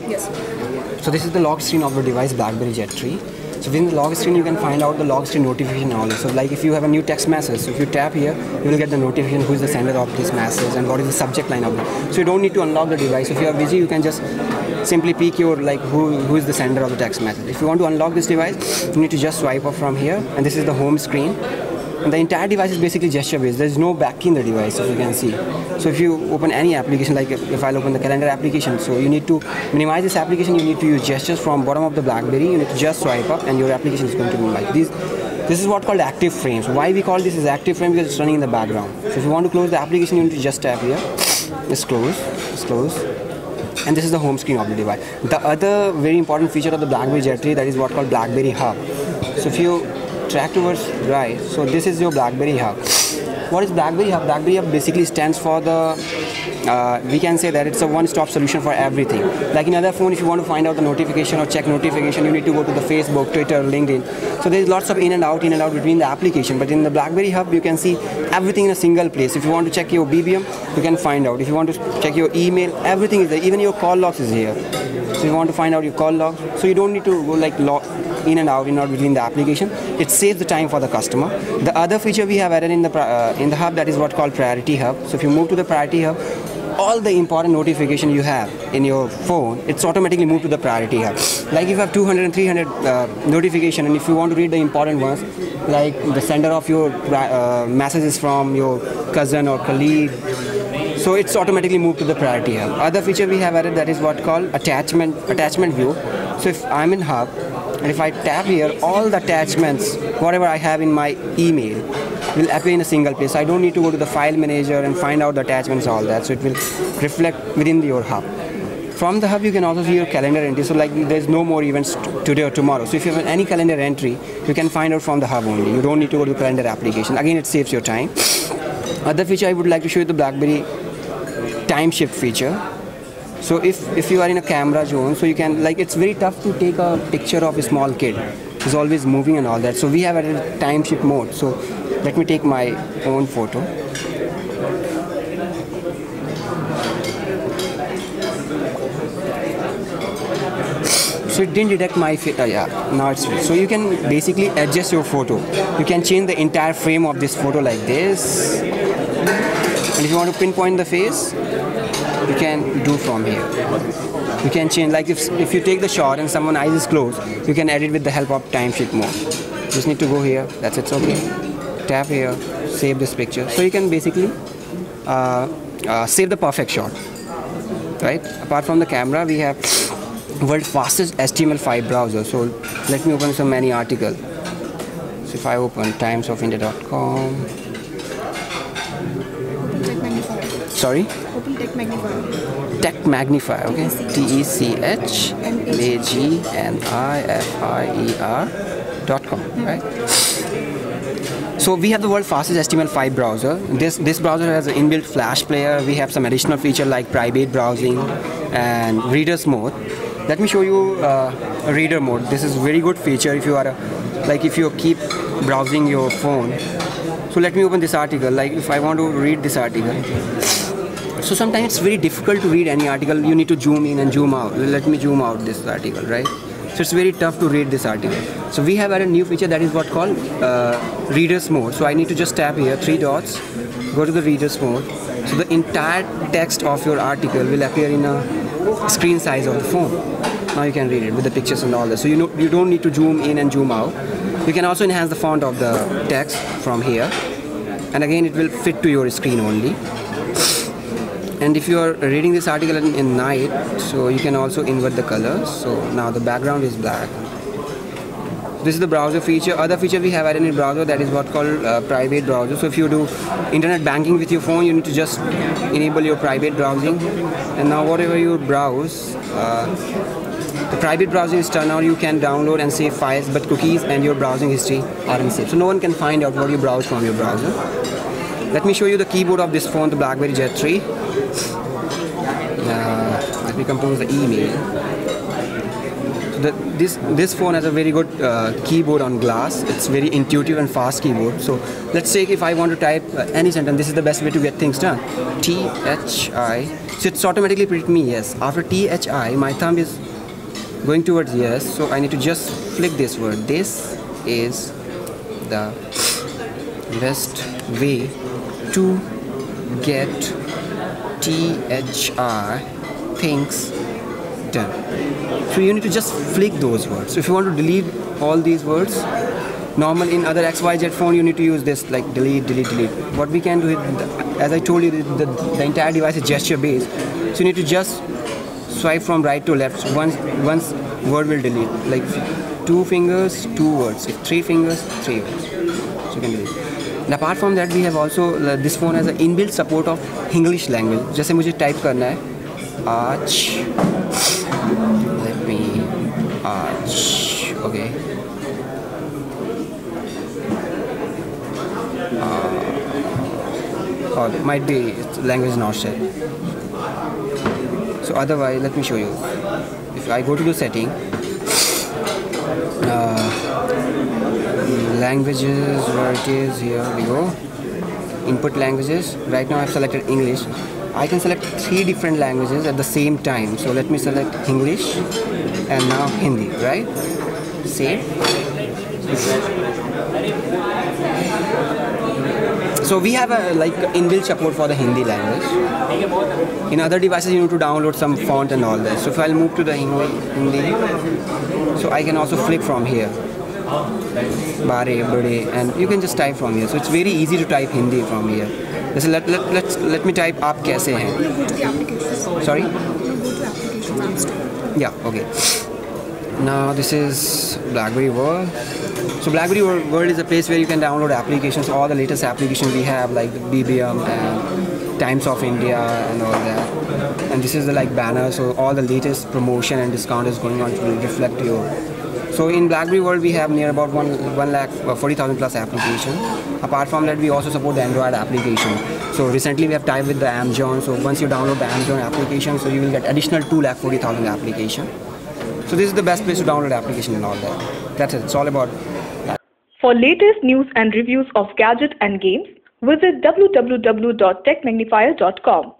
Yes. So this is the lock screen of the device BlackBerry Jet 3. So within the log screen you can find out the log screen notification also. So like if you have a new text message, so if you tap here, you will get the notification who is the sender of this message and what is the subject line of it. So you don't need to unlock the device. So if you are busy, you can just simply pick your like who is the sender of the text message. If you want to unlock this device, you need to just swipe up from here, and this is the home screen. And the entire device is basically gesture based. There is no back key in the device, as you can see. So if you open any application, like if I'll open the calendar application, so you need to minimize this application, you need to use gestures from bottom of the BlackBerry. You need to just swipe up and your application is going to be like this. This is what called active frames. Why we call this as active frame? Because it's running in the background. So if you want to close the application, you need to just tap here. It's close. It's close. And this is the home screen of the device. The other very important feature of the BlackBerry Jet 3, that is what called BlackBerry Hub. So if you track towards right, so this is your BlackBerry Hub. What is BlackBerry Hub? BlackBerry Hub basically stands for the we can say that it's a one-stop solution for everything. Like in other phone, if you want to find out the notification or check notification, you need to go to the Facebook, Twitter, LinkedIn. So there's lots of in and out between the application. But in the BlackBerry Hub, you can see everything in a single place. If you want to check your BBM, you can find out. If you want to check your email, everything is there. Even your call logs is here. So you want to find out your call logs. So you don't need to go like in and out between the application. It saves the time for the customer. The other feature we have added in the hub, that is what called Priority Hub. So if you move to the Priority Hub, all the important notification you have in your phone, it's automatically moved to the Priority Hub. Like if you have 200 and 300 notification, and if you want to read the important ones, like the sender of your messages from your cousin or colleague, so it's automatically moved to the Priority Hub. Other feature we have added, that is what called attachment view. So if I'm in Hub, and if I tap here, all the attachments, whatever I have in my email, will appear in a single place. I don't need to go to the file manager and find out the attachments, all that. So it will reflect within your hub. From the hub, you can also see your calendar entry. So like there's no more events today or tomorrow. So if you have any calendar entry, you can find out from the hub only. You don't need to go to the calendar application. Again, it saves your time. Other feature I would like to show you the BlackBerry time shift feature. So if you are in a camera zone, so you can, like, it's very tough to take a picture of a small kid who's always moving and all that. So we have added time shift mode. So let me take my own photo. So it didn't detect my face. Yeah, now it's free. So you can basically adjust your photo. You can change the entire frame of this photo like this. And if you want to pinpoint the face, you can do from here. You can change, like if you take the shot and someone's eyes is closed, you can edit with the help of time shift mode. You just need to go here. That's it. Okay. Tap here. Save this picture. So you can basically save the perfect shot. Right. Apart from the camera, we have world's fastest HTML5 browser. So let me open some many article. So if I open timesofindia.com. Sorry? Open Tech Magnifier. Tech Magnifier, okay? TechMagnifier.com, right? So we have the world's fastest HTML5 browser. This browser has an inbuilt Flash player. We have some additional feature like private browsing and readers mode. Let me show you a reader mode. This is very good feature if you are if you keep browsing your phone. So let me open this article. Like if I want to read this article. So sometimes it's very difficult to read any article. You need to zoom in and zoom out. Let me zoom out this article, right? So it's very tough to read this article. So we have added a new feature that is what called readers mode. So I need to just tap here, 3 dots, go to the readers mode. So the entire text of your article will appear in a screen size of the phone. Now you can read it with the pictures and all that. So you don't need to zoom in and zoom out. You can also enhance the font of the text from here. And again, it will fit to your screen only. And if you are reading this article in night, so you can also invert the colors. So now the background is black. This is the browser feature. Other feature we have added in browser, that is what called private browser. So if you do internet banking with your phone, you need to just enable your private browsing. And now whatever you browse, the private browsing is turned on. You can download and save files, but cookies and your browsing history are unsafe. So no one can find out what you browse from your browser. Let me show you the keyboard of this phone, the BlackBerry Jet 3. Let me compose the email. So this phone has a very good keyboard on glass. It's very intuitive and fast keyboard. So let's say if I want to type any sentence, this is the best way to get things done. THI. So it's automatically print me yes. After THI, my thumb is going towards yes. So I need to just flick this word. This is the best way to get THI things done. So you need to just flick those words. So if you want to delete all these words, normal in other XYZ phone you need to use this like delete, delete, delete. What we can do is, as I told you, the entire device is gesture based. So you need to just swipe from right to left. So once word will delete. Like 2 fingers, 2 words. If 3 fingers, 3 words. So you can delete. And apart from that, we have also this phone has an inbuilt support of English language. जैसे मुझे type करना है आज. Let me आज. Okay. Or might be language not set. So otherwise, let me show you. If I go to the setting, languages, where it is, here we go. Input languages. Right now I've selected English. I can select 3 different languages at the same time. So let me select English and now Hindi, right? Save. So we have a like inbuilt support for the Hindi language. In other devices you need to download some font and all that. So if I'll move to the Hindi, so I can also flick from here. Bare, bade, and you can just type from here. So it's very easy to type Hindi from here. So let me type aap kaise hain. Go to the application. Sorry? Go to applications. Yeah, okay. Now this is BlackBerry World. So BlackBerry World is a place where you can download applications, all the latest applications we have like the BBM and Times of India and all that. And this is the like banner, so all the latest promotion and discount is going on to reflect your. So in BlackBerry World we have near about 1,40,000 plus applications. Apart from that we also support the Android application. So recently we have tied with the Amazon. So once you download the Amazon application, so you will get additional 2,40,000 applications. So this is the best place to download application and all that. That's it. It's all about that. For latest news and reviews of gadgets and games, visit www.techmagnifier.com.